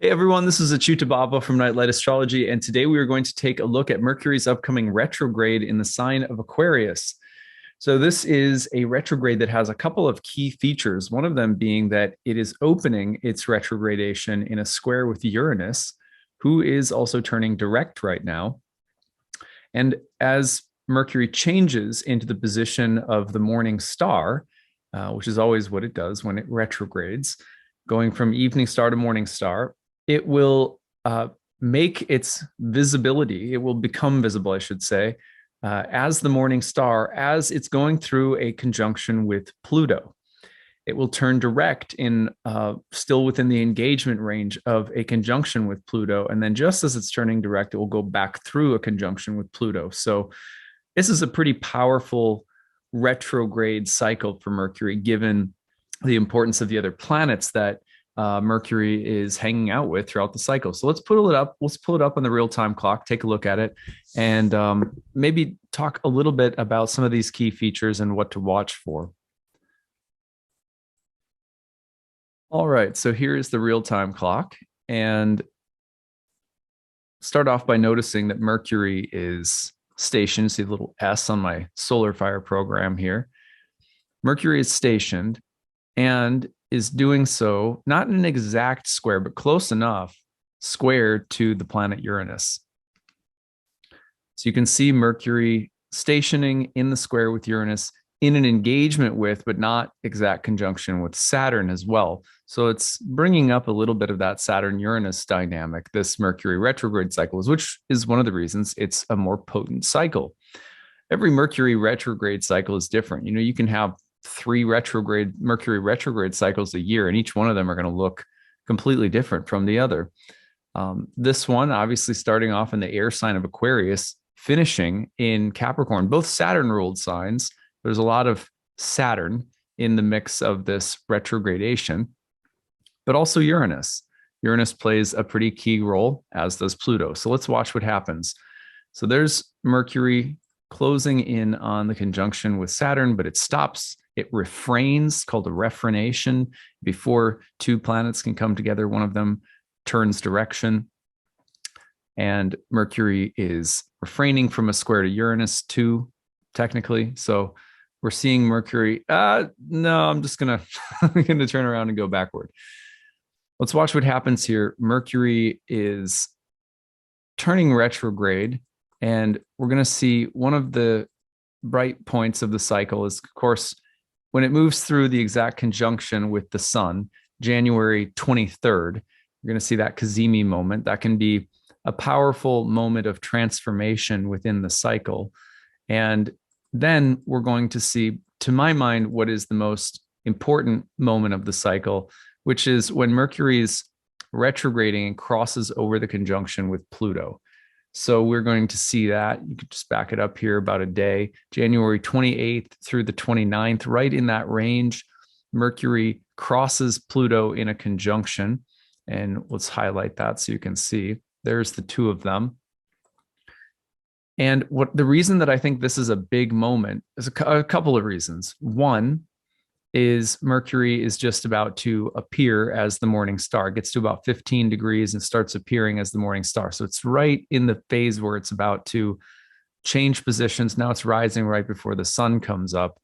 Hey everyone, this is acyuta-bhava from Nightlight Astrology, and today we are going to take a look at Mercury's upcoming retrograde in the sign of Aquarius. So this is a retrograde that has a couple of key features, one of them being that it is opening its retrogradation in a square with Uranus, who is also turning direct right now. And as Mercury changes into the position of the morning star, which is always what it does when it retrogrades, going from evening star to morning star, it will make its visibility, it will become visible, I should say, as the morning star, as it's going through a conjunction with Pluto. It will turn direct in still within the engagement range of a conjunction with Pluto. And then just as it's turning direct, it will go back through a conjunction with Pluto. So this is a pretty powerful retrograde cycle for Mercury, given the importance of the other planets that Mercury is hanging out with throughout the cycle. So let's pull it up. Let's pull it up on the real-time clock, take a look at it, and maybe talk a little bit about some of these key features and what to watch for. All right, so here is the real-time clock, and start off by noticing that Mercury is stationed. See the little S on my solar fire program here. Mercury is stationed and is doing so not in an exact square, but close enough square to the planet Uranus. So you can see Mercury stationing in the square with Uranus in an engagement with, but not exact conjunction with Saturn as well. So it's bringing up a little bit of that Saturn-Uranus dynamic, this Mercury retrograde cycle, which is one of the reasons it's a more potent cycle. Every Mercury retrograde cycle is different. You know, you can have three Mercury retrograde cycles a year, and each one of them are going to look completely different from the other. This one, obviously starting off in the air sign of Aquarius, finishing in Capricorn, both Saturn ruled signs. There's a lot of Saturn in the mix of this retrogradation, but also Uranus. Uranus plays a pretty key role, as does Pluto. So let's watch what happens. So there's Mercury closing in on the conjunction with Saturn, but it stops. It refrains, called a refrenation. Before two planets can come together, one of them turns direction. And Mercury is refraining from a square to Uranus too, technically. So we're seeing Mercury. No, I'm just gonna I'm gonna turn around and go backward. Let's watch what happens here. Mercury is turning retrograde, and we're gonna see one of the bright points of the cycle is, of course, when it moves through the exact conjunction with the sun, January 23rd. You're going to see that Cazimi moment. That can be a powerful moment of transformation within the cycle. And then we're going to see, to my mind, what is the most important moment of the cycle, which is when Mercury is retrograding and crosses over the conjunction with Pluto. So we're going to see that. You could just back it up here about a day, January 28th through the 29th, right in that range. Mercury crosses Pluto in a conjunction. And let's highlight that so you can see. There's the two of them. And what the reason that I think this is a big moment is a couple of reasons. One is Mercury is just about to appear as the morning star. It gets to about 15 degrees and starts appearing as the morning star. So it's right in the phase where it's about to change positions. Now it's rising right before the sun comes up.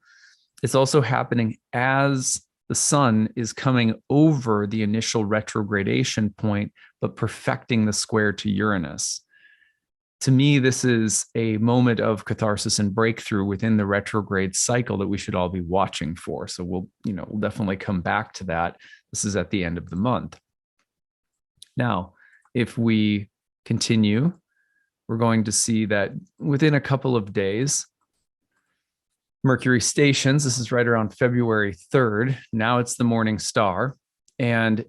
It's also happening as the sun is coming over the initial retrogradation point, but perfecting the square to Uranus. To me, this is a moment of catharsis and breakthrough within the retrograde cycle that we should all be watching for. So we'll definitely come back to that. This is at the end of the month. Now, if we continue, we're going to see that within a couple of days, Mercury stations. This is right around February 3rd. Now it's the morning star, and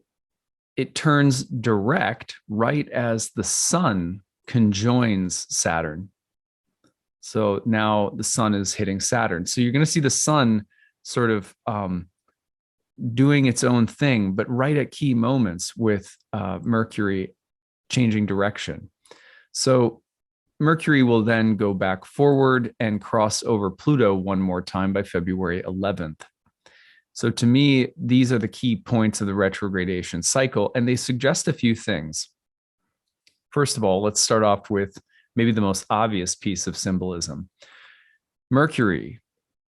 it turns direct right as the sun conjoins Saturn. So now the sun is hitting Saturn. So you're going to see the sun sort of doing its own thing, but right at key moments with Mercury changing direction. So Mercury will then go back forward and cross over Pluto one more time by February 11th. So to me, these are the key points of the retrogradation cycle, and they suggest a few things. First of all, let's start off with maybe the most obvious piece of symbolism. Mercury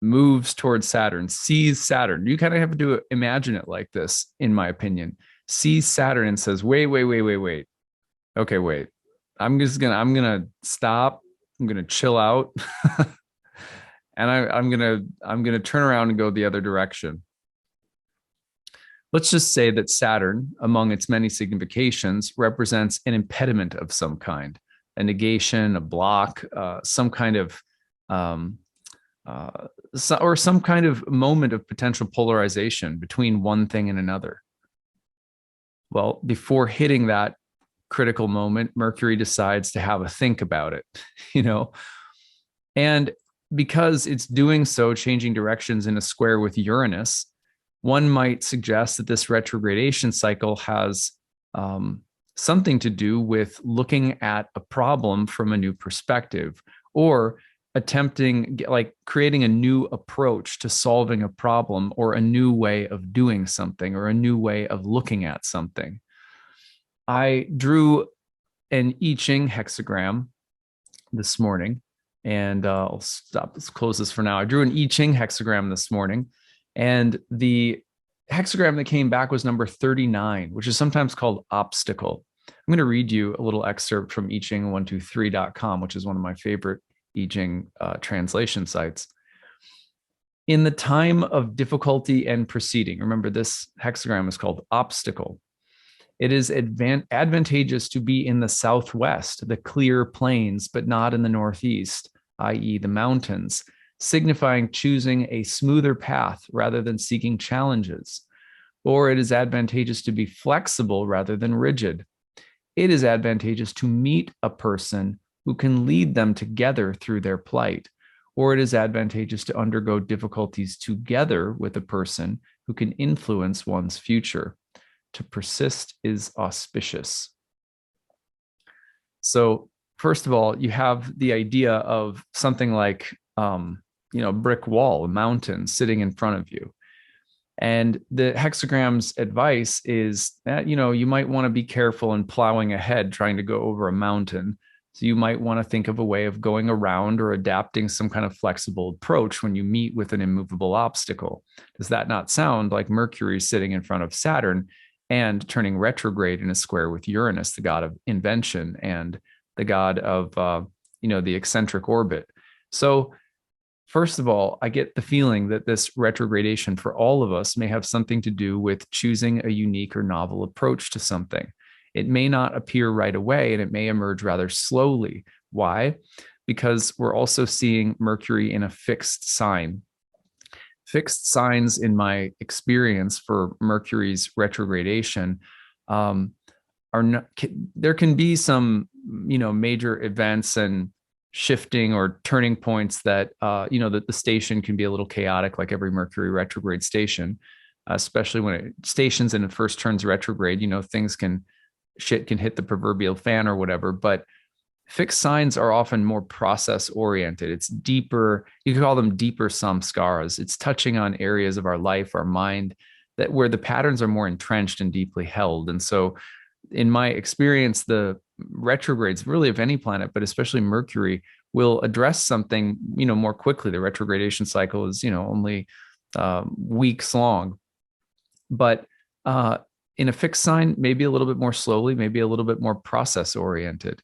moves towards Saturn, sees Saturn. You kind of have to imagine it like this, in my opinion. Sees Saturn and says, wait, wait, wait, wait, wait. Okay, wait. I'm gonna stop. I'm gonna chill out. And I'm gonna turn around and go the other direction. Let's just say that Saturn, among its many significations, represents an impediment of some kind, a negation, a block, some kind of or some kind of moment of potential polarization between one thing and another. Well, before hitting that critical moment, Mercury decides to have a think about it, you know, and because it's doing so, changing directions in a square with Uranus, one might suggest that this retrogradation cycle has something to do with looking at a problem from a new perspective, or attempting, like creating a new approach to solving a problem, or a new way of doing something, or a new way of looking at something. I drew an I Ching hexagram this morning, and I'll stop. Let's close this for now. I drew an I Ching hexagram this morning, and the hexagram that came back was number 39, which is sometimes called obstacle. I'm going to read you a little excerpt from iching123.com, which is one of my favorite I Ching translation sites. In the time of difficulty and proceeding, remember this hexagram is called obstacle. It is advantageous to be in the southwest, the clear plains, but not in the northeast, i.e., the mountains, signifying choosing a smoother path rather than seeking challenges. Or it is advantageous to be flexible rather than rigid. It is advantageous to meet a person who can lead them together through their plight. Or it is advantageous to undergo difficulties together with a person who can influence one's future. To persist is auspicious. So first of all, you have the idea of something like, brick wall, a mountain sitting in front of you. And the hexagram's advice is that, you might want to be careful in plowing ahead, trying to go over a mountain. So you might want to think of a way of going around or adapting some kind of flexible approach when you meet with an immovable obstacle. Does that not sound like Mercury sitting in front of Saturn and turning retrograde in a square with Uranus, the god of invention and the god of, the eccentric orbit? So first of all, I get the feeling that this retrogradation for all of us may have something to do with choosing a unique or novel approach to something. It may not appear right away, and it may emerge rather slowly. Why? Because we're also seeing Mercury in a fixed sign. Fixed signs, in my experience for Mercury's retrogradation, are not, there can be some, major events and shifting or turning points that, that the station can be a little chaotic, like every Mercury retrograde station, especially when it stations and it first turns retrograde, shit can hit the proverbial fan or whatever. But fixed signs are often more process oriented. It's deeper. You could call them deeper samskaras. It's touching on areas of our life, our mind, that where the patterns are more entrenched and deeply held. And so in my experience, the retrogrades really of any planet, but especially Mercury, will address something, more quickly. The retrogradation cycle is, only weeks long. But in a fixed sign, maybe a little bit more slowly, maybe a little bit more process oriented.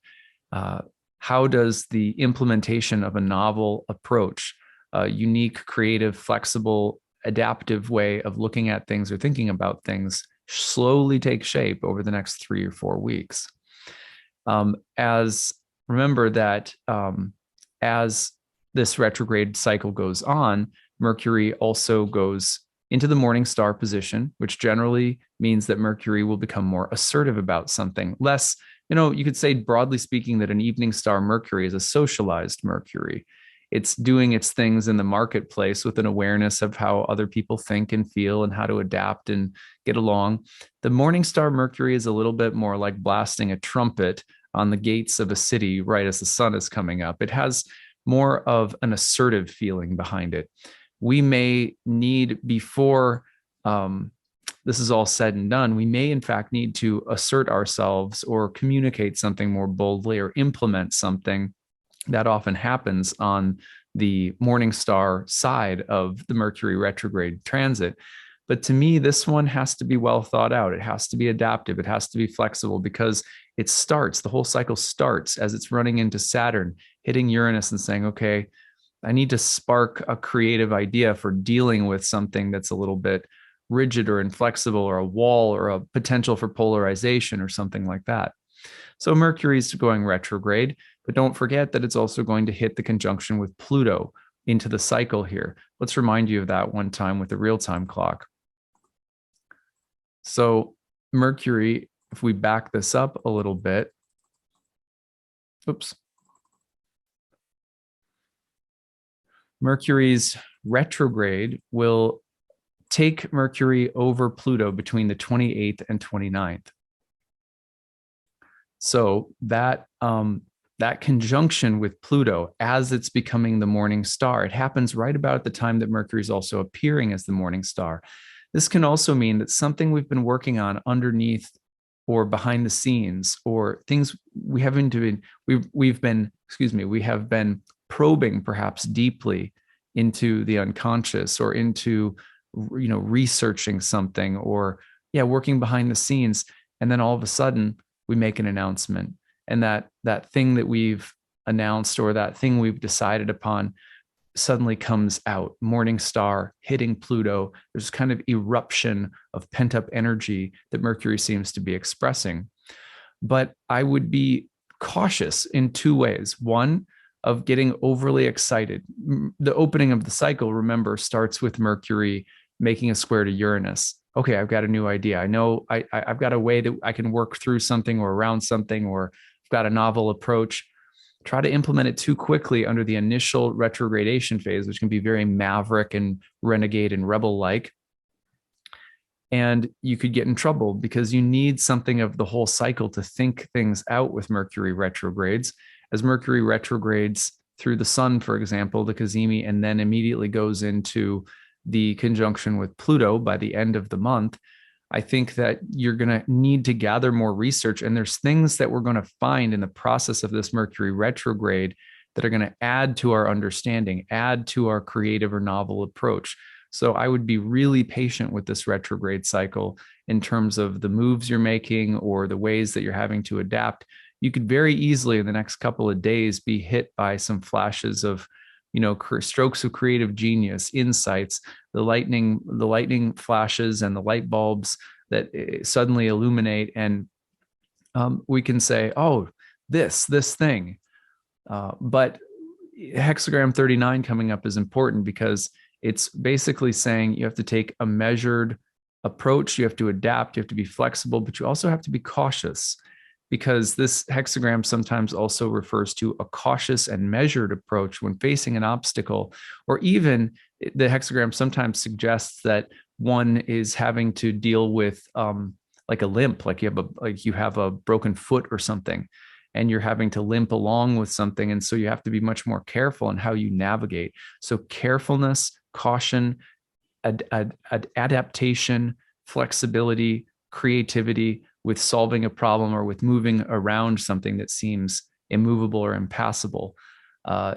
How does the implementation of a novel approach, a unique, creative, flexible, adaptive way of looking at things or thinking about things slowly take shape over the next 3 or 4 weeks? Remember that as this retrograde cycle goes on, Mercury also goes into the morning star position, which generally means that Mercury will become more assertive about something. Less, you could say, broadly speaking, that an evening star Mercury is a socialized Mercury. It's doing its things in the marketplace with an awareness of how other people think and feel and how to adapt and get along. The morning star Mercury is a little bit more like blasting a trumpet on the gates of a city right as the sun is coming up. It has more of an assertive feeling behind it. we may need, before this is all said and done, we may in fact need to assert ourselves or communicate something more boldly or implement something. That often happens on the morning star side of the Mercury retrograde transit. But to me, this one has to be well thought out. It has to be adaptive. It has to be flexible, because the whole cycle starts as it's running into Saturn, hitting Uranus and saying, okay, I need to spark a creative idea for dealing with something that's a little bit rigid or inflexible, or a wall, or a potential for polarization or something like that. So Mercury's going retrograde, but don't forget that it's also going to hit the conjunction with Pluto into the cycle here. Let's remind you of that one time with the real-time clock. So Mercury, if we back this up a little bit, Mercury's retrograde will take Mercury over Pluto between the 28th and 29th. So that conjunction with Pluto, as it's becoming the morning star, it happens right about at the time that Mercury is also appearing as the morning star. This can also mean that something we've been working on underneath or behind the scenes, or things we have been probing perhaps deeply into the unconscious, or into researching something, or working behind the scenes, and then all of a sudden we make an announcement, and that thing that we've announced, or that thing we've decided upon, suddenly comes out. Morning star hitting Pluto. There's kind of eruption of pent-up energy that Mercury seems to be expressing. But I would be cautious in two ways. One, of getting overly excited. The opening of the cycle, remember, starts with Mercury making a square to Uranus. Okay, I've got a new idea. I know I've got a way that I can work through something, or around something, or I've got a novel approach. Try to implement it too quickly under the initial retrogradation phase, which can be very maverick and renegade and rebel-like. And you could get in trouble, because you need something of the whole cycle to think things out with Mercury retrogrades. As Mercury retrogrades through the sun, for example, the cazimi, and then immediately goes into the conjunction with Pluto by the end of the month, I think that you're going to need to gather more research. And there's things that we're going to find in the process of this Mercury retrograde that are going to add to our understanding, add to our creative or novel approach. So I would be really patient with this retrograde cycle in terms of the moves you're making, or the ways that you're having to adapt. You could very easily in the next couple of days be hit by some flashes of, strokes of creative genius, insights, the lightning flashes and the light bulbs that suddenly illuminate. And we can say, oh, this thing. But hexagram 39 coming up is important, because it's basically saying you have to take a measured approach. You have to adapt. You have to be flexible, but you also have to be cautious, because this hexagram sometimes also refers to a cautious and measured approach when facing an obstacle. Or even the hexagram sometimes suggests that one is having to deal with like a limp, like you have a broken foot or something, and you're having to limp along with something. And so you have to be much more careful in how you navigate. So carefulness, caution, adaptation, flexibility, creativity with solving a problem, or with moving around something that seems immovable or impassable.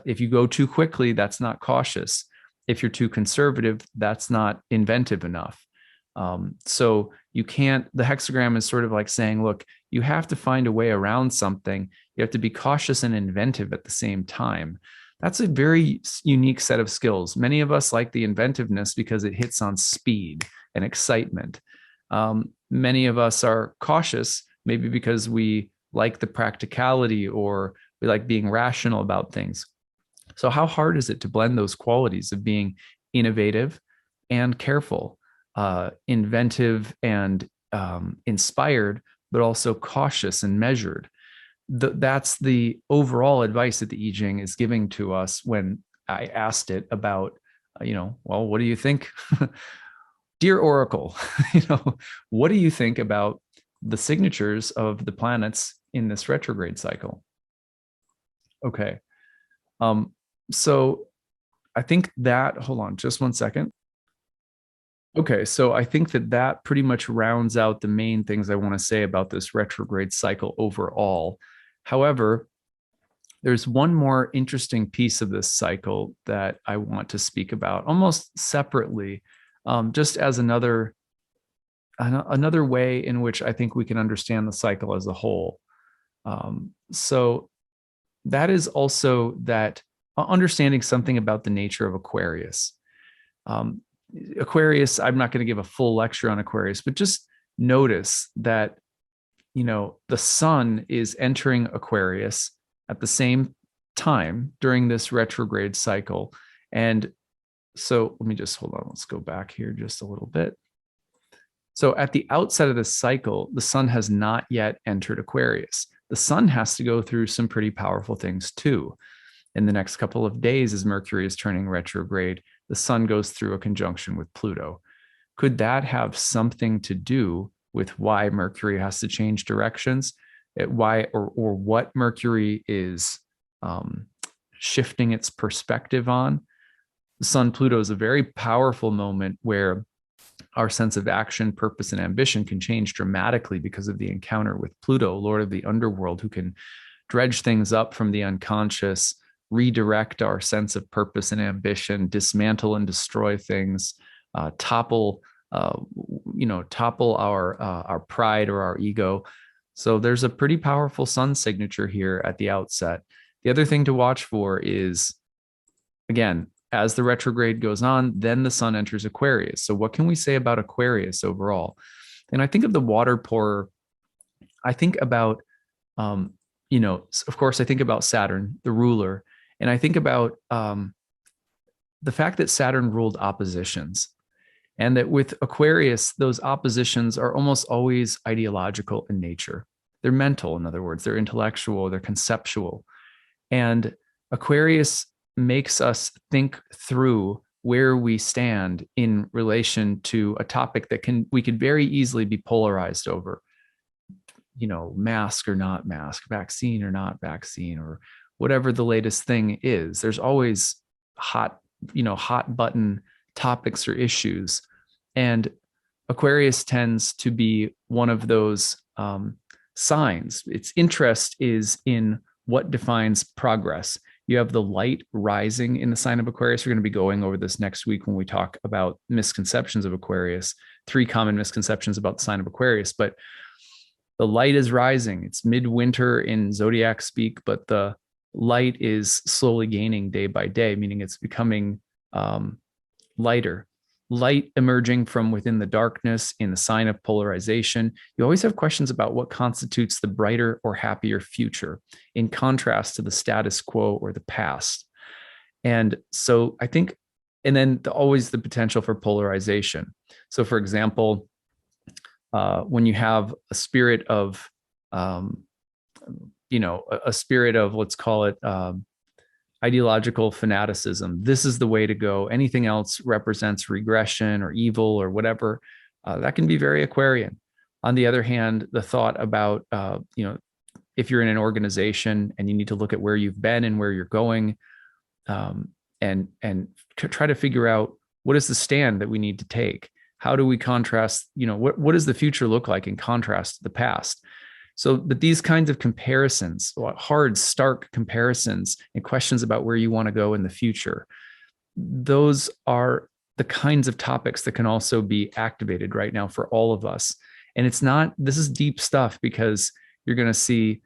If you go too quickly, that's not cautious. If you're too conservative, that's not inventive enough. So you can't, the hexagram is sort of like saying, look, you have to find a way around something. You have to be cautious and inventive at the same time. That's a very unique set of skills. Many of us like the inventiveness because it hits on speed and excitement. Many of us are cautious, maybe because we like the practicality, or we like being rational about things. So how hard is it to blend those qualities of being innovative and careful, inventive and inspired, but also cautious and measured? That's the overall advice that the I Ching is giving to us when I asked it about, well, what do you think? Dear Oracle, what do you think about the signatures of the planets in this retrograde cycle? Okay. So I think that, hold on just one second. Okay, so I think that that pretty much rounds out the main things I want to say about this retrograde cycle overall. However, there's one more interesting piece of this cycle that I want to speak about almost separately, just as another way in which I think we can understand the cycle as a whole. So that is also that understanding something about the nature of Aquarius. Um, Aquarius, I'm not going to give a full lecture on Aquarius, but just notice that, the sun is entering Aquarius at the same time during this retrograde cycle. And so let me just hold on. Let's go back here just a little bit. So at the outset of this cycle, the sun has not yet entered Aquarius. The sun has to go through some pretty powerful things too. In the next couple of days, as Mercury is turning retrograde, the sun goes through a conjunction with Pluto. Could that have something to do with why Mercury has to change directions? Why or what Mercury is shifting its perspective on? The sun Pluto is a very powerful moment where our sense of action, purpose, and ambition can change dramatically because of the encounter with Pluto, Lord of the underworld, who can dredge things up from the unconscious, redirect our sense of purpose and ambition, dismantle and destroy things, topple our pride or our ego. So there's a pretty powerful sun signature here at the outset. The other thing to watch for is, again, as the retrograde goes on, then the sun enters Aquarius. So what can we say about Aquarius overall? And I think of the water pourer. I think about, of course, I think about Saturn, the ruler, and I think about the fact that Saturn ruled oppositions, and that with Aquarius, those oppositions are almost always ideological in nature. They're mental, in other words, they're intellectual, they're conceptual. And Aquarius makes us think through where we stand in relation to a topic that we could very easily be polarized over. Mask or not mask, vaccine or not vaccine, or whatever the latest thing is. There's always hot button topics or issues. And Aquarius tends to be one of those signs. Its interest is in what defines progress. You have the light rising in the sign of Aquarius. We're going to be going over this next week when we talk about misconceptions of Aquarius, 3 common misconceptions about the sign of Aquarius. But the light is rising. It's midwinter in zodiac speak, but the light is slowly gaining day by day, meaning it's becoming lighter. Light emerging from within the darkness in the sign of polarization. You always have questions about what constitutes the brighter or happier future, in contrast to the status quo or the past. And so I think, and then always the potential for polarization. So for example, when you have a spirit of, a spirit of, let's call it, ideological fanaticism. This is the way to go. Anything else represents regression or evil or whatever. That can be very Aquarian. On the other hand, the thought about, if you're in an organization and you need to look at where you've been and where you're going, and try to figure out what is the stand that we need to take. How do we contrast, what does the future look like in contrast to the past? So, but these kinds of comparisons, hard, stark comparisons and questions about where you want to go in the future, those are the kinds of topics that can also be activated right now for all of us. And this is deep stuff, because you're going to see,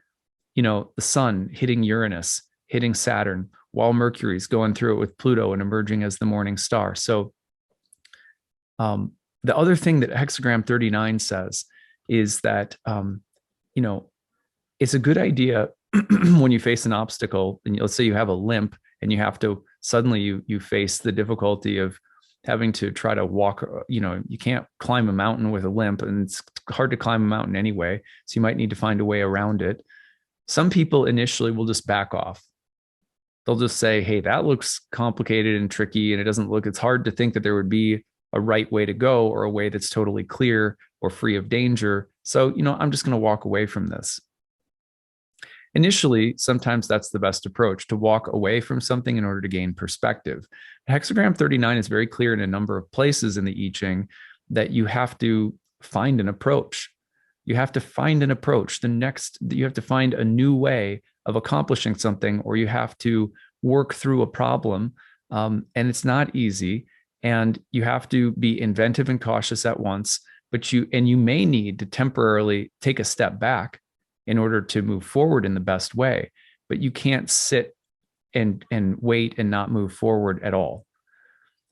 the sun hitting Uranus, hitting Saturn, while Mercury's going through it with Pluto and emerging as the morning star. So, the other thing that hexagram 39 says is that, it's a good idea when you face an obstacle, and let's say you have a limp and you have to suddenly you face the difficulty of having to try to walk, you can't climb a mountain with a limp, and it's hard to climb a mountain anyway. So you might need to find a way around it. Some people initially will just back off. They'll just say, hey, that looks complicated and tricky, and it's hard to think that there would be a right way to go, or a way that's totally clear or free of danger. So, I'm just going to walk away from this. Initially, sometimes that's the best approach, to walk away from something in order to gain perspective. Hexagram 39 is very clear in a number of places in the I Ching that you have to find an approach. You have to find an approach. You have to find a new way of accomplishing something, or you have to work through a problem. And it's not easy. And you have to be inventive and cautious at once, but you may need to temporarily take a step back in order to move forward in the best way. But you can't sit and wait and not move forward at all.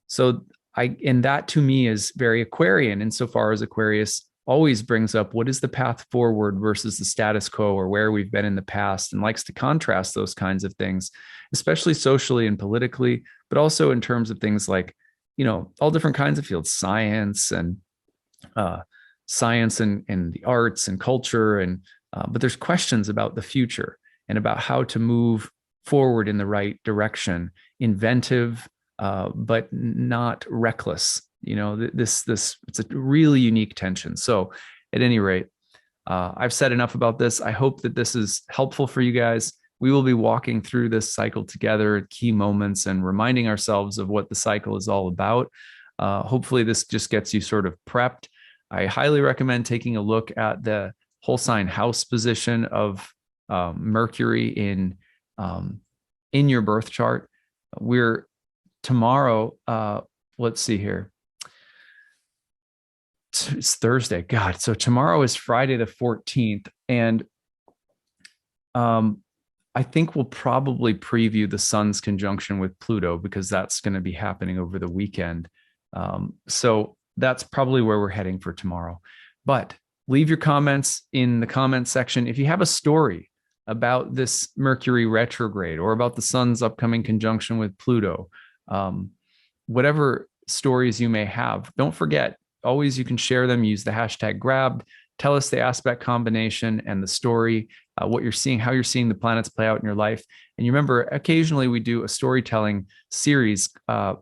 So and that to me is very Aquarian, insofar as Aquarius always brings up what is the path forward versus the status quo, or where we've been in the past, and likes to contrast those kinds of things, especially socially and politically, but also in terms of things like, all different kinds of fields, science and the arts and culture. But there's questions about the future and about how to move forward in the right direction, inventive, but not reckless. It's a really unique tension. So at any rate, I've said enough about this. I hope that this is helpful for you guys. We will be walking through this cycle together at key moments and reminding ourselves of what the cycle is all about. Hopefully this just gets you sort of prepped. I highly recommend taking a look at the whole sign house position of Mercury in your birth chart. We're tomorrow, let's see here. It's Thursday. God. So tomorrow is Friday the 14th. And I think we'll probably preview the sun's conjunction with Pluto, because that's going to be happening over the weekend. So that's probably where we're heading for tomorrow. But leave your comments in the comment section. If you have a story about this Mercury retrograde, or about the sun's upcoming conjunction with Pluto, whatever stories you may have, don't forget, always you can share them. Use the hashtag grabbed. Tell us the aspect combination and the story, what you're seeing, how you're seeing the planets play out in your life. And you remember, occasionally we do a storytelling series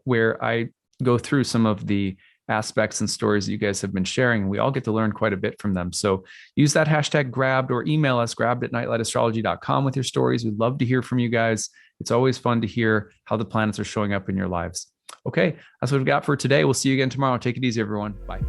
where I go through some of the aspects and stories that you guys have been sharing, and we all get to learn quite a bit from them. So use that hashtag grabbed, or email us grabbed@nightlightastrology.com with your stories. We'd love to hear from you guys. It's always fun to hear how the planets are showing up in your lives. Okay, that's what we've got for today. We'll see you again tomorrow. Take it easy, everyone. Bye.